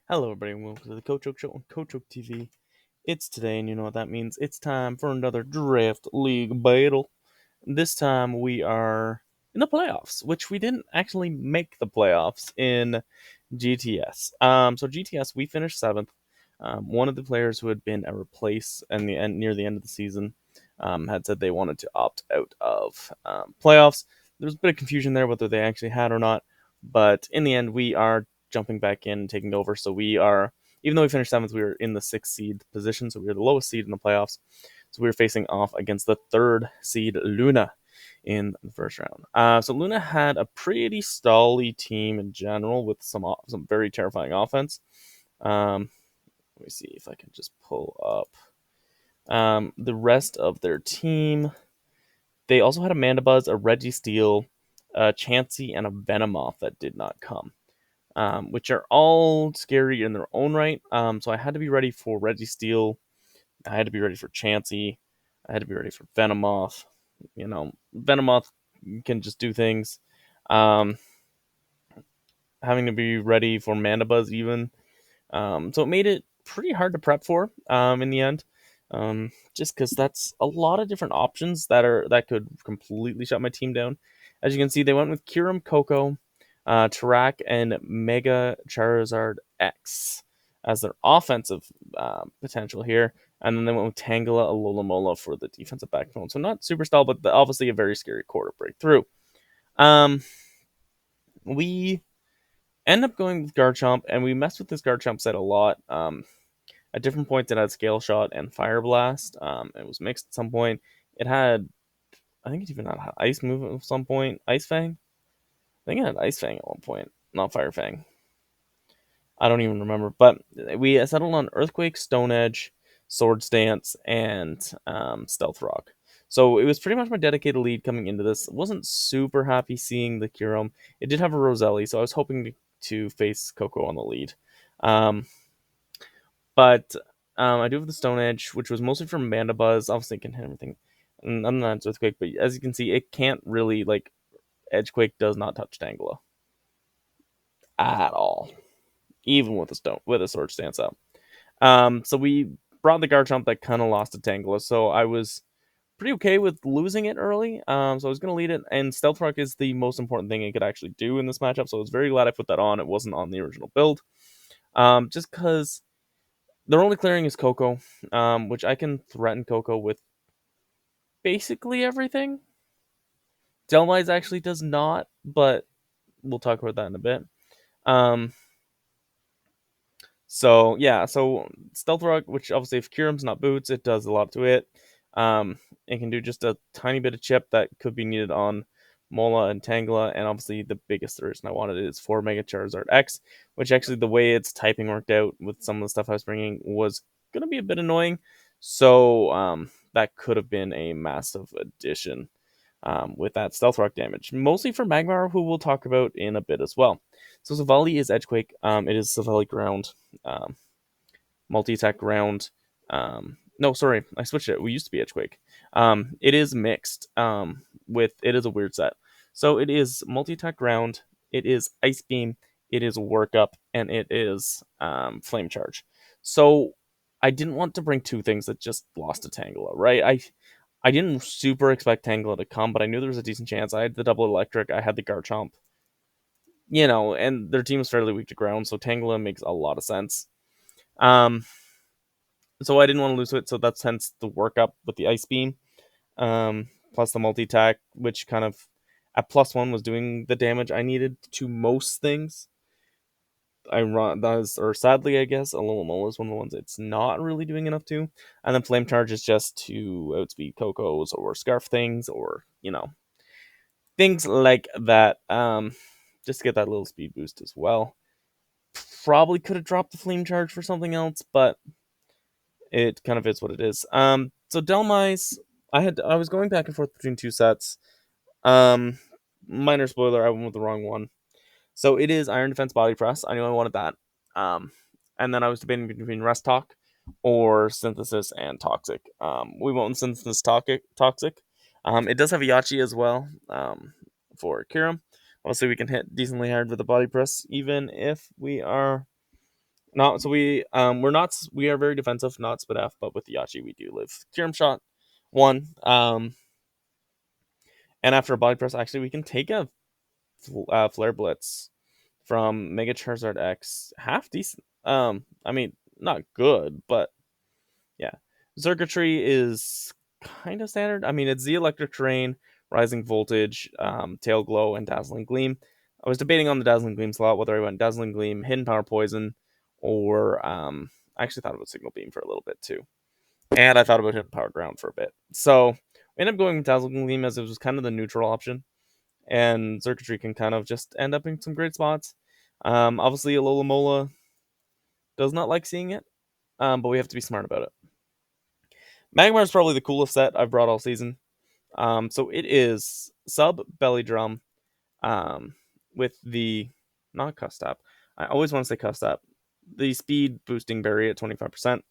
Hello, everybody, and welcome to the Coach Oak Show on Coach Oak TV. It's today, and you know what that means. It's time for another Draft League battle. This time we are in the playoffs, which we didn't actually make the playoffs in GTS. So GTS, we finished seventh. One of the players who had been a replace in the end, near the end of the season had said they wanted to opt out of playoffs. There was a bit of confusion there whether they actually had or not, but in the end, we are jumping back in and taking over. So we are, even though we finished seventh, we were in the sixth seed position, so we were the lowest seed in the playoffs. So we were facing off against the third seed Luna in the first round. So Luna had a pretty stally team in general with some very terrifying offense. Let me see if I can just pull up the rest of their team. They also had a Mandibuzz, a Registeel, a Chansey, and a Venomoth that did not come, which are all scary in their own right. So I had to be ready for Registeel. I had to be ready for Chansey. I had to be ready for Venomoth. Venomoth can just do things. Um, Having to be ready for Mandibuzz even. So it made it pretty hard to prep for in the end. Just because that's a lot of different options that could completely shut my team down. As you can see, they went with Kyurem, Coco, Tarak, and Mega Charizard X as their offensive potential here. And then they went with Tangela, Alola for the defensive backbone. So not super stall, but obviously a very scary core to break through. Um, we end up going with Garchomp, and we messed with this Garchomp set a lot. At different points, it had Scale Shot and Fire Blast. It was mixed at some point. It had, I think it even had Ice Move at some point. Ice Fang? I think it had Ice Fang at one point, not Fire Fang. I don't even remember. But we settled on Earthquake, Stone Edge, Swords Dance, and Stealth Rock. So it was pretty much my dedicated lead coming into this. Wasn't super happy seeing the Kyurem. It did have a Roselli, so I was hoping to face Coco on the lead. Um, but I do have the Stone Edge, which was mostly from Mandibuzz. Obviously, it can hit everything. And I'm not Earthquake, but as you can see, it can't really, like, Edgequake does not touch Tangela at all, even with a Sword Stance up. So we brought the Garchomp that kind of lost to Tangela, so I was pretty okay with losing it early. So I was going to lead it, and Stealth Rock is the most important thing it could actually do in this matchup, so I was very glad I put that on. It wasn't on the original build. Just because their only clearing is Coco, which I can threaten Coco with basically everything. Delmise actually does not, but we'll talk about that in a bit. Um, so Stealth Rock, which obviously if Kyurem's not boots, it does a lot to it. It can do just a tiny bit of chip that could be needed on Mola and Tangela, and obviously the biggest reason I wanted it is for Mega Charizard X, which actually the way its typing worked out with some of the stuff I was bringing was gonna be a bit annoying. So that could have been a massive addition with that Stealth Rock damage, mostly for Magmar, who we'll talk about in a bit as well. So Savali is Edgequake. It is Savali Ground, um, multi-attack ground. No, sorry, I switched it. We used to be Edgequake. It is mixed with, it is a weird set. So it is multi-attack ground, it is Ice Beam, it is Workup, and it is Flame Charge. So I didn't want to bring two things that just lost to Tangela, right? I didn't super expect Tangela to come, but I knew there was a decent chance. I had the double electric, I had the Garchomp, and their team is fairly weak to ground, so Tangela makes a lot of sense. Um, so I didn't want to lose it, so that's hence the workup with the Ice Beam, plus the multi attack, which kind of at +1 was doing the damage I needed to most things. I run those, or sadly, I guess, a little Mola is one of the ones it's not really doing enough to, and then Flame Charge is just to outspeed Coco's or Scarf things, or things like that. Just to get that little speed boost as well. Probably could have dropped the Flame Charge for something else, but it kind of is what it is. So Delmise, I was going back and forth between two sets. Um, Minor spoiler, I went with the wrong one. So it is Iron Defense Body Press. I knew I wanted that. And then I was debating between Rest Talk or Synthesis and Toxic. We went with Synthesis Toxic. It does have a Yachi as well. For Kyurem. Obviously, we can hit decently hard with the Body Press, even if we are Not so we are very defensive, not spit F, but with Yachi we do live. Kyurem shot one. And after a body press, actually we can take a flare blitz from Mega Charizard X. Half decent. I mean, not good, but yeah. Circuitry is kind of standard. I mean, it's the electric terrain, rising voltage, tail glow, and dazzling gleam. I was debating on the dazzling gleam slot whether I went dazzling gleam, hidden power poison, or I actually thought about signal beam for a little bit too, and I thought about hidden power ground for a bit. So I ended up going with dazzling gleam as it was kind of the neutral option, and circuitry can kind of just end up in some great spots. Obviously, Alola Mola does not like seeing it, but we have to be smart about it. Magmar is probably the coolest set I've brought all season. So it is sub belly drum, um, with the not cuss tap. I always want to say cuss tap. The speed boosting berry at 25%.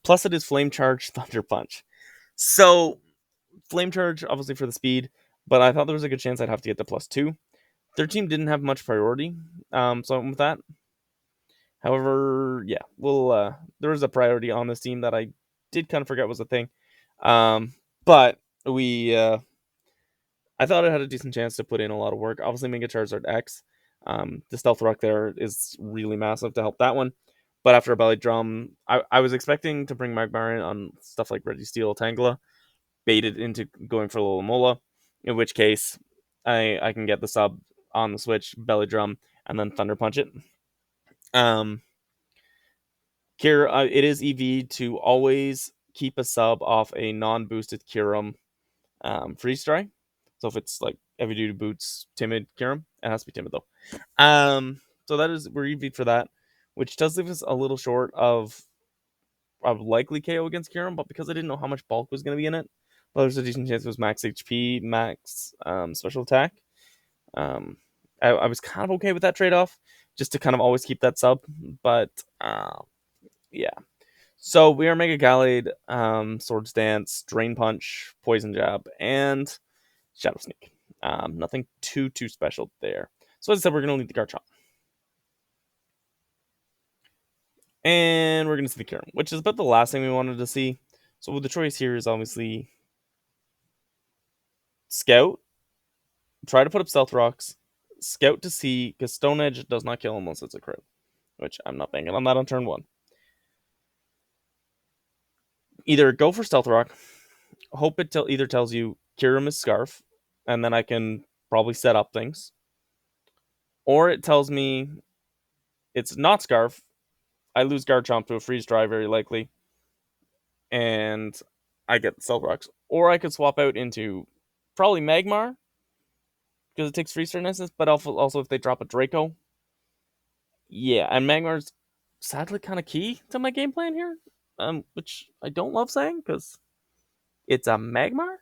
Plus it is flame charge thunder punch. So flame charge obviously for the speed, but I thought there was a good chance I'd have to get the +2. Their team didn't have much priority, so with that. However, yeah, there was a priority on this team that I did kind of forget was a thing. But we I thought it had a decent chance to put in a lot of work. Obviously, Mega Charizard X, the Stealth Rock there is really massive to help that one. But after a belly drum, I was expecting to bring Magmar in on stuff like Ready Steel, Tangela, baited into going for Mola, in which case I can get the sub on the switch, belly drum, and then Thunder Punch it. Um, it is EV to always keep a sub off a non-boosted Kyurem freeze dry. So if it's like heavy duty boots, timid Kyurem, it has to be timid though. So that is we're EV for that, which does leave us a little short of likely KO against Kyurem, but because I didn't know how much bulk was going to be in it, well, there's a decent chance it was max HP, max special attack. I was kind of okay with that trade off, just to kind of always keep that sub. But yeah. So we are Mega Gallade, Swords Dance, Drain Punch, Poison Jab, and Shadow Sneak. Nothing too special there. So as I said, we're going to lead the Garchomp. And we're going to see the Kyurem, which is about the last thing we wanted to see. So the choice here is obviously Scout, try to put up Stealth Rocks, Scout to see, because Stone Edge does not kill unless it's a crit, which I'm not banking on that on turn 1. Either go for Stealth Rock, hope it either tells you Kyurem is Scarf, and then I can probably set up things, or it tells me it's not Scarf. I lose Garchomp to a freeze dry very likely, and I get the Stealth Rocks. Or I could swap out into probably Magmar because it takes freeze dry instance, but also if they drop a Draco, yeah, and Magmar's sadly kind of key to my game plan here, which I don't love saying because it's a Magmar.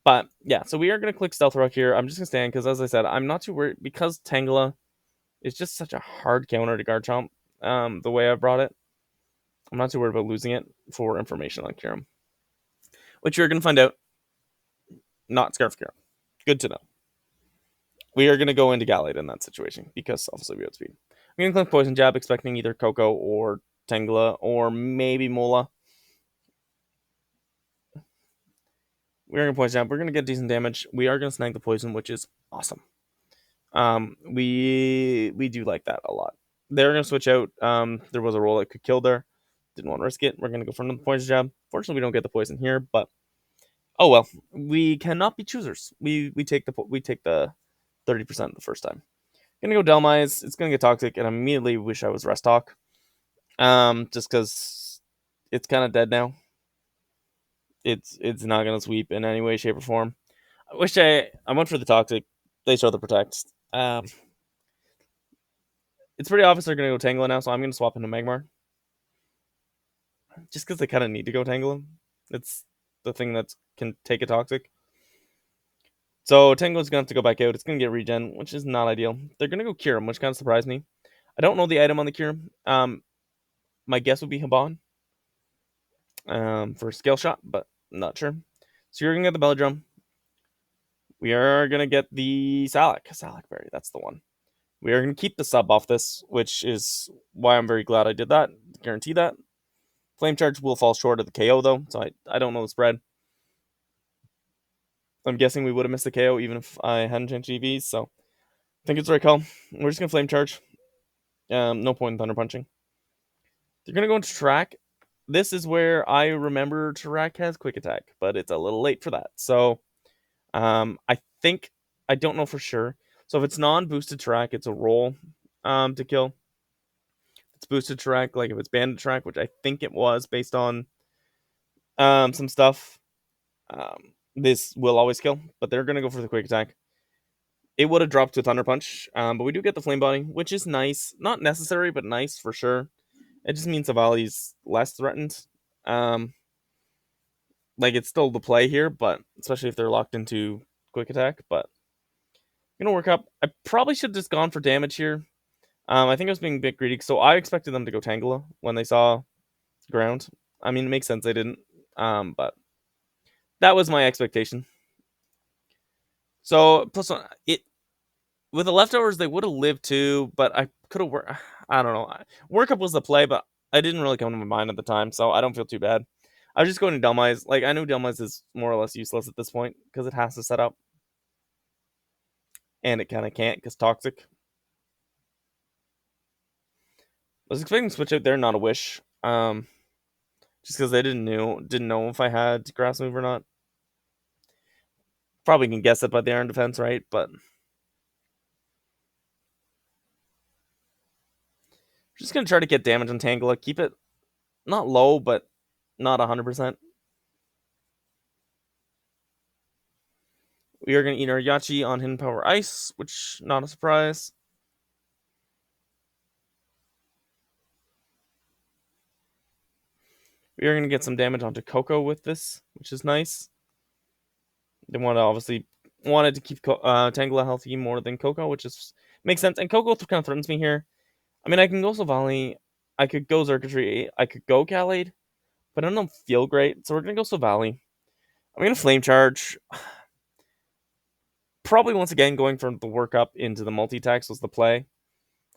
But yeah, so we are going to click Stealth Rock here. I'm just going to stand because, as I said, I'm not too worried because Tangela is just such a hard counter to Garchomp. The way I brought it, I'm not too worried about losing it for information on Kyurem, which you're going to find out. Not Scarf Kyurem. Good to know. We are going to go into Gallade in that situation because obviously we have speed. I'm going to click Poison Jab, expecting either Coco or Tangela or maybe Mola. We're going to Poison Jab. We're going to get decent damage. We are going to snag the poison, which is awesome. We do like that a lot. They're going to switch out. There was a roll that could kill there. Didn't want to risk it. We're going to go for another Poison Jab. Fortunately, we don't get the poison here, but oh well. We cannot be choosers. We take the 30% the first time. Gonna go Delmise. It's gonna get toxic, and I immediately wish I was Rest Talk. Just because it's kind of dead now. It's not gonna sweep in any way, shape, or form. I wish I went for the toxic. They show the protect. It's pretty obvious they're gonna go Tangela now, so I'm gonna swap into Magmar. Just because they kind of need to go Tangela. It's the thing that can take a toxic. So Tangela's gonna have to go back out. It's gonna get regen, which is not ideal. They're gonna go Kyurem, which kind of surprised me. I don't know the item on the Kyurem. My guess would be Haban. For Scale Shot, but not sure. So you're gonna get the Belly Drum. We are gonna get the Salac Berry. That's the one. We are going to keep the sub off this, which is why I'm very glad I did that. Guarantee that. Flame Charge will fall short of the KO, though, so I don't know the spread. I'm guessing we would have missed the KO even if I hadn't changed EVs, so I think it's the right call. We're just going to Flame Charge. No point in Thunder Punching. They're going to go into Track. This is where I remember Track has Quick Attack, but it's a little late for that. So I think, I don't know for sure. So if it's non-boosted Track, it's a roll to kill. It's boosted Track, like if it's banded Track, which I think it was based on some stuff. This will always kill, but they're going to go for the Quick Attack. It would have dropped to Thunder Punch, but we do get the Flame Body, which is nice. Not necessary, but nice for sure. It just means Savali's less threatened. Like, it's still the play here, but especially if they're locked into Quick Attack. But gonna work up. I probably should have just gone for damage here. I think I was being a bit greedy, so I expected them to go Tangela when they saw ground. I mean, it makes sense they didn't, but that was my expectation. So plus one, it with the leftovers they would have lived too, but I could have worked. I don't know. Workup was the play, but I didn't really come to my mind at the time, so I don't feel too bad. I was just going to Delmise. Like, I knew Delmise is more or less useless at this point because it has to set up, and it kind of can't because Toxic. I was expecting to switch out there, not a wish. Just because they didn't know if I had Grass Move or not. Probably can guess it by the Iron Defense, right? But just gonna try to get damage on Tangela. Keep it not low, but not 100%. We are gonna eat our Yachi on Hidden Power Ice, which not a surprise. We are gonna get some damage onto Coco with this, which is nice. They wanted to keep Tangela healthy more than Coco, which makes sense. And Coco kind of threatens me here. I mean, I can go Savali, I could go Xurkitree, I could go Khalid, but I don't feel great, so we're gonna go Savali. I'm gonna Flame Charge. Probably once again going from the workup into the multi-tax was the play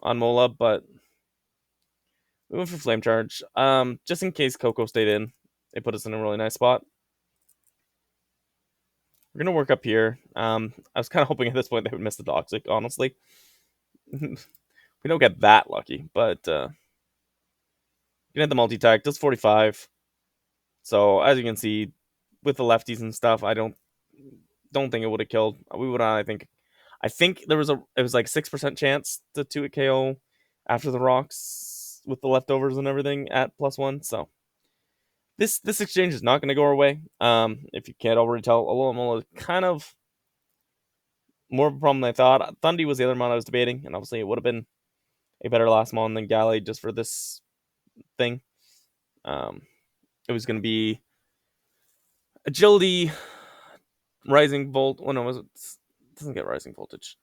on Mola, but we went for Flame Charge. Just in case Coco stayed in, it put us in a really nice spot. We're gonna work up here. I was kind of hoping at this point they would miss the Toxic, honestly. We don't get that lucky, but gonna hit the multi-tack, does 45. So as you can see, with the lefties and stuff, I don't think it would have killed. We would have, I think it was like 6% chance to 2 KO after the rocks with the leftovers and everything at +1. So this exchange is not going to go our way. If you can't already tell, Alomola is kind of more of a problem than I thought. Thundy was the other mon I was debating, and obviously it would have been a better last mon than Galley just for this thing. It was going to be Agility, Rising Volt. Oh no, it doesn't get Rising Voltage.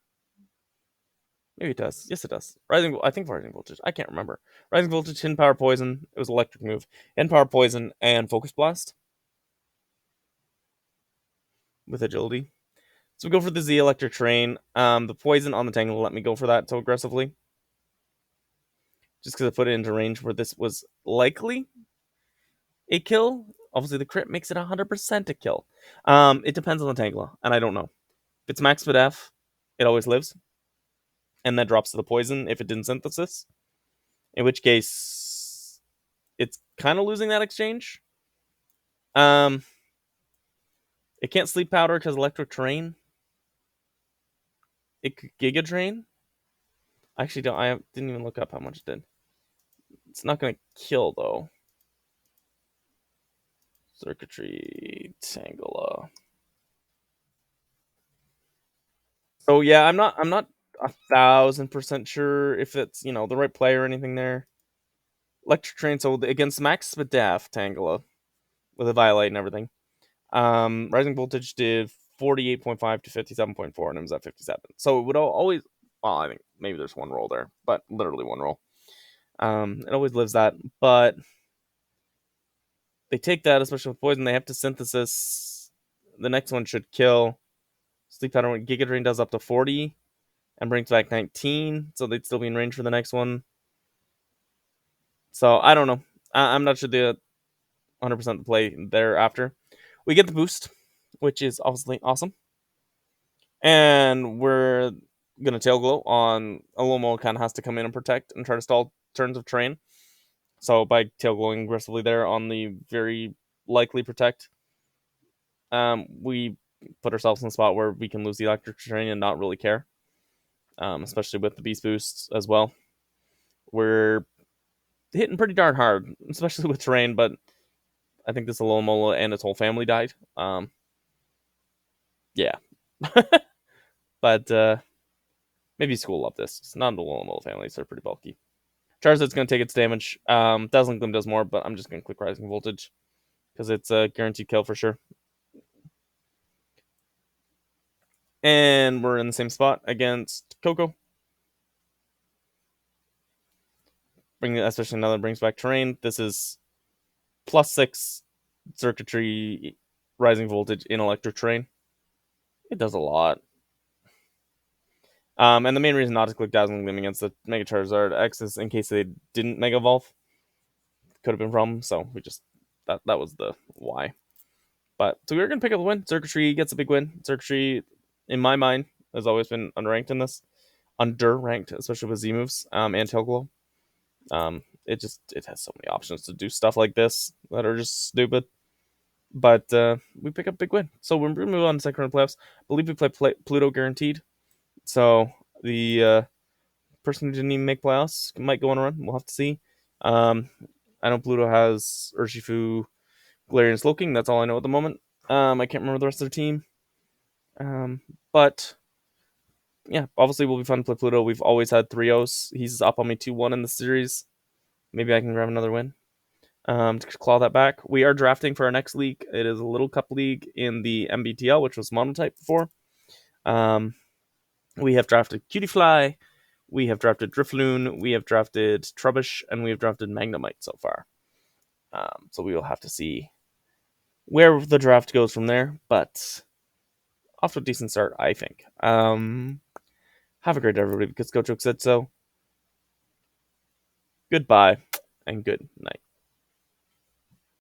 Maybe it does. Yes, it does. I think Rising Voltage. I can't remember. Rising Voltage, Hidden Power Poison. It was Electric Move. Hidden Power Poison and Focus Blast with Agility. So we go for the Z Electric Train. The Poison on the Tangle let me go for that so aggressively. Just because I put it into range where this was likely a kill. Obviously, the crit makes it 100% a kill. It depends on the Tangela, and I don't know. If it's max speed F, it always lives. And that drops to the Poison if it didn't synthesis. In which case, it's kind of losing that exchange. It can't Sleep Powder because Electric Terrain. It could Giga Drain. I actually don't. I didn't even look up how much it did. It's not going to kill, though. Circuitry, Tangela. So yeah, I'm not 1,000% sure if it's the right play or anything there. Electric Train, so against Max Spadaf Tangela with a Violate and everything. Rising Voltage did 48.5 to 57.4, and it was at 57. So it would always. Well, I think maybe there's one roll there, but literally one roll. It always lives that, but they take that, especially with Poison. They have to synthesis. The next one should kill. Sleep Pattern Giga Drain does up to 40. and brings back 19, so they'd still be in range for the next one. So I don't know. I'm not sure the 100% the play thereafter. We get the boost, which is obviously awesome. And we're gonna tail glow on Alomo. Kind of has to come in and protect and try to stall turns of terrain. So by tail glowing aggressively there on the very likely protect, we put ourselves in a spot where we can lose the electric terrain and not really care. Especially with the beast boosts as well. We're hitting pretty darn hard, especially with terrain, but I think this Alomola and its whole family died. Yeah. But maybe school love this. It's not the Alomola families, they're pretty bulky. Charizard's going to take its damage. Dazzling Gleam does more, but I'm just going to click Rising Voltage because it's a guaranteed kill for sure. And we're in the same spot against Coco. Especially now that brings back terrain. This is +6 circuitry, rising voltage in electric terrain. It does a lot. And the main reason not to click Dazzling Gleam against the Mega Charizard X is in case they didn't Mega Evolve. Could have been from, so we just that was the why. But so we were gonna pick up the win. Circuitry gets a big win. Circuitry, in my mind, has always been underranked in this. Underranked, especially with Z moves and Tail Glow. It has so many options to do stuff like this that are just stupid. But we pick up big win. So we're going to move on to second round playoffs. I believe we play Pluto guaranteed. So the person who didn't even make playoffs might go on a run. We'll have to see. I know Pluto has Urshifu, Galarian, Slowking. That's all I know at the moment. I can't remember the rest of their team. But yeah, obviously will be fun to play Pluto. We've always had 3-0s. He's up on me 2-1 in the series. Maybe I can grab another win. To claw that back. We are drafting for our next league. It is a little cup league in the MBTL, which was monotype before. We have drafted Cutiefly, we have drafted Drifloon, we have drafted Trubbish, and we have drafted Magnemite so far. So we will have to see where the draft goes from there, but off to a decent start, I think. Have a great day, everybody, because Coach Oak said so. Goodbye, and good night.